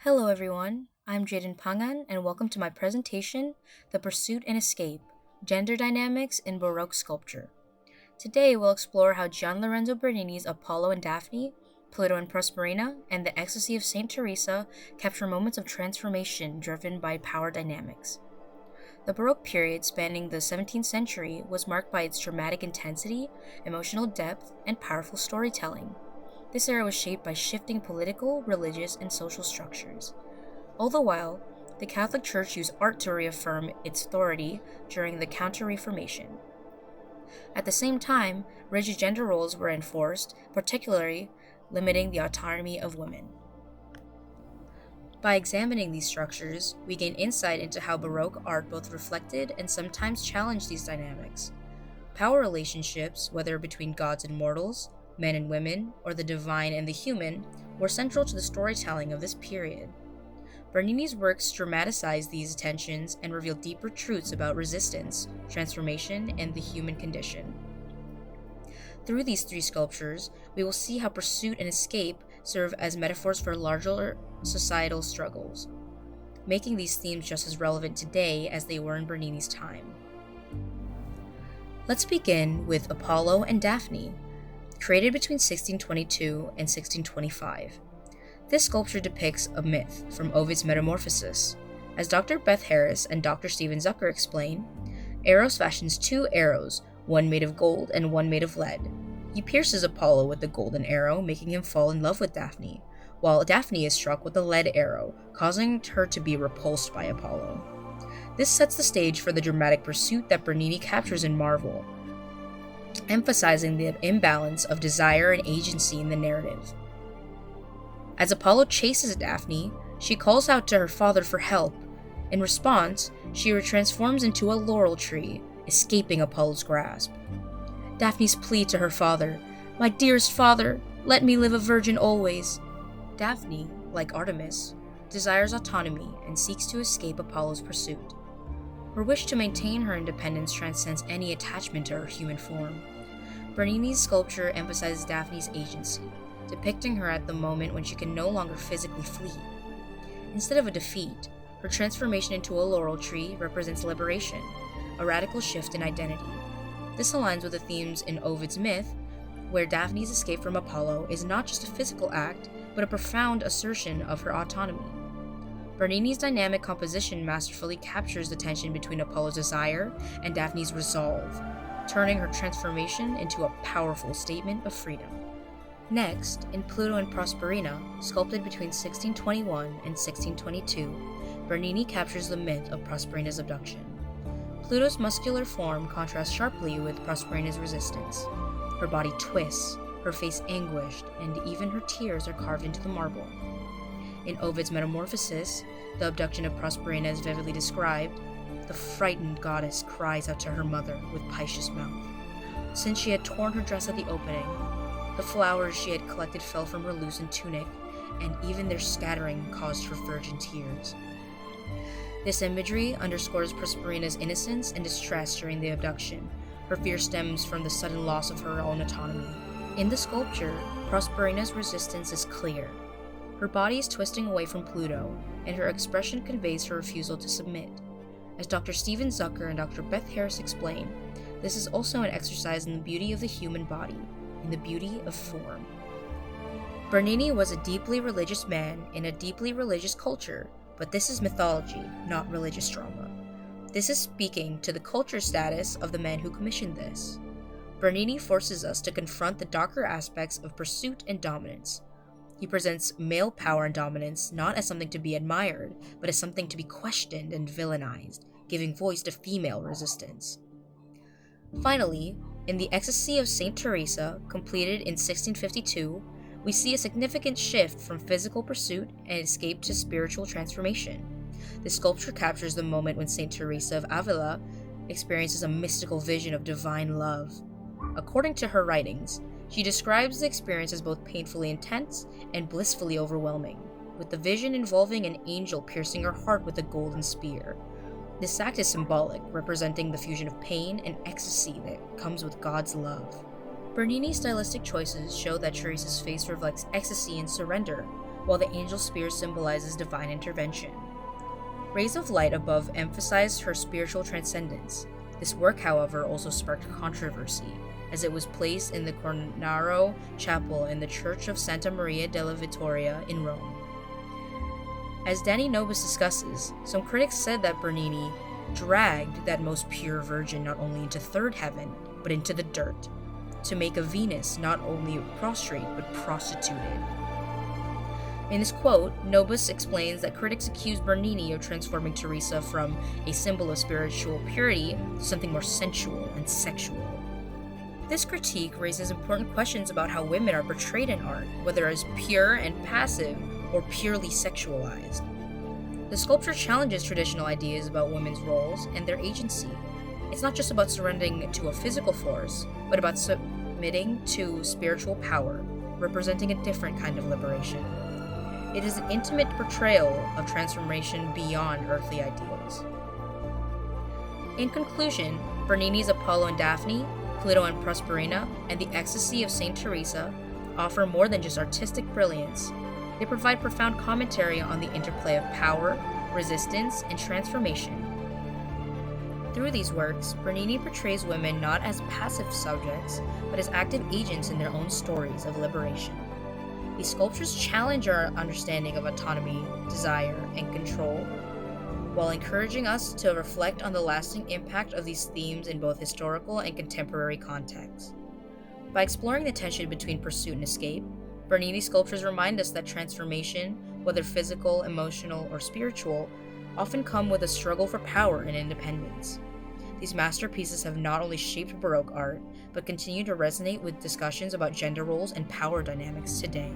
Hello everyone, I'm Jaden Pangan and welcome to my presentation, The Pursuit and Escape, Gender Dynamics in Baroque Sculpture. Today we'll explore how Gian Lorenzo Bernini's Apollo and Daphne, Pluto and Proserpina, and the Ecstasy of Saint Teresa capture moments of transformation driven by power dynamics. The Baroque period, spanning the 17th century, was marked by its dramatic intensity, emotional depth, and powerful storytelling. This era was shaped by shifting political, religious, and social structures. All the while, the Catholic Church used art to reaffirm its authority during the Counter-Reformation. At the same time, rigid gender roles were enforced, particularly limiting the autonomy of women. By examining these structures, we gain insight into how Baroque art both reflected and sometimes challenged these dynamics. Power relationships, whether between gods and mortals, men and women, or the divine and the human, were central to the storytelling of this period. Bernini's works dramatized these tensions and revealed deeper truths about resistance, transformation, and the human condition. Through these three sculptures, we will see how pursuit and escape serve as metaphors for larger societal struggles, making these themes just as relevant today as they were in Bernini's time. Let's begin with Apollo and Daphne, created between 1622 and 1625. This sculpture depicts a myth from Ovid's Metamorphoses. As Dr. Beth Harris and Dr. Stephen Zucker explain, Eros fashions two arrows, one made of gold and one made of lead. He pierces Apollo with the golden arrow, making him fall in love with Daphne, while Daphne is struck with the lead arrow, causing her to be repulsed by Apollo. This sets the stage for the dramatic pursuit that Bernini captures in Marvel, emphasizing the imbalance of desire and agency in the narrative. As Apollo chases Daphne, she calls out to her father for help. In response, she transforms into a laurel tree, escaping Apollo's grasp. Daphne's plea to her father, "My dearest father, let me live a virgin always." Daphne, like Artemis, desires autonomy and seeks to escape Apollo's pursuit. Her wish to maintain her independence transcends any attachment to her human form. Bernini's sculpture emphasizes Daphne's agency, depicting her at the moment when she can no longer physically flee. Instead of a defeat, her transformation into a laurel tree represents liberation, a radical shift in identity. This aligns with the themes in Ovid's myth, where Daphne's escape from Apollo is not just a physical act, but a profound assertion of her autonomy. Bernini's dynamic composition masterfully captures the tension between Apollo's desire and Daphne's resolve, turning her transformation into a powerful statement of freedom. Next, in Pluto and Proserpina, sculpted between 1621 and 1622, Bernini captures the myth of Proserpina's abduction. Pluto's muscular form contrasts sharply with Proserpina's resistance. Her body twists, her face anguished, and even her tears are carved into the marble. In Ovid's Metamorphoses, the abduction of Proserpina is vividly described. The frightened goddess cries out to her mother with piteous mouth. Since she had torn her dress at the opening, the flowers she had collected fell from her loosened tunic, and even their scattering caused her virgin tears. This imagery underscores Proserpina's innocence and distress during the abduction. Her fear stems from the sudden loss of her own autonomy. In the sculpture, Proserpina's resistance is clear. Her body is twisting away from Pluto, and her expression conveys her refusal to submit. As Dr. Stephen Zucker and Dr. Beth Harris explain, this is also an exercise in the beauty of the human body, in the beauty of form. Bernini was a deeply religious man in a deeply religious culture, but this is mythology, not religious drama. This is speaking to the culture status of the man who commissioned this. Bernini forces us to confront the darker aspects of pursuit and dominance. He presents male power and dominance not as something to be admired, but as something to be questioned and villainized, giving voice to female resistance. Finally, in the Ecstasy of Saint Teresa, completed in 1652, we see a significant shift from physical pursuit and escape to spiritual transformation. The sculpture captures the moment when Saint Teresa of Avila experiences a mystical vision of divine love. According to her writings, she describes the experience as both painfully intense and blissfully overwhelming, with the vision involving an angel piercing her heart with a golden spear. This act is symbolic, representing the fusion of pain and ecstasy that comes with God's love. Bernini's stylistic choices show that Teresa's face reflects ecstasy and surrender, while the angel spear symbolizes divine intervention. Rays of light above emphasized her spiritual transcendence. This work, however, also sparked controversy, as it was placed in the Cornaro Chapel in the Church of Santa Maria della Vittoria in Rome. As Danny Nobis discusses, some critics said that Bernini dragged that most pure virgin not only into third heaven, but into the dirt, to make a Venus not only prostrate but prostituted. In this quote, Nobis explains that critics accused Bernini of transforming Teresa from a symbol of spiritual purity to something more sensual and sexual. This critique raises important questions about how women are portrayed in art, whether as pure and passive or purely sexualized. The sculpture challenges traditional ideas about women's roles and their agency. It's not just about surrendering to a physical force, but about submitting to spiritual power, representing a different kind of liberation. It is an intimate portrayal of transformation beyond earthly ideals. In conclusion, Bernini's Apollo and Daphne, Pluto and Proserpina, and the Ecstasy of Saint Teresa offer more than just artistic brilliance. They provide profound commentary on the interplay of power, resistance, and transformation. Through these works, Bernini portrays women not as passive subjects, but as active agents in their own stories of liberation. These sculptures challenge our understanding of autonomy, desire, and control, while encouraging us to reflect on the lasting impact of these themes in both historical and contemporary contexts. By exploring the tension between pursuit and escape, Bernini's sculptures remind us that transformation, whether physical, emotional, or spiritual, often come with a struggle for power and independence. These masterpieces have not only shaped Baroque art, but continue to resonate with discussions about gender roles and power dynamics today.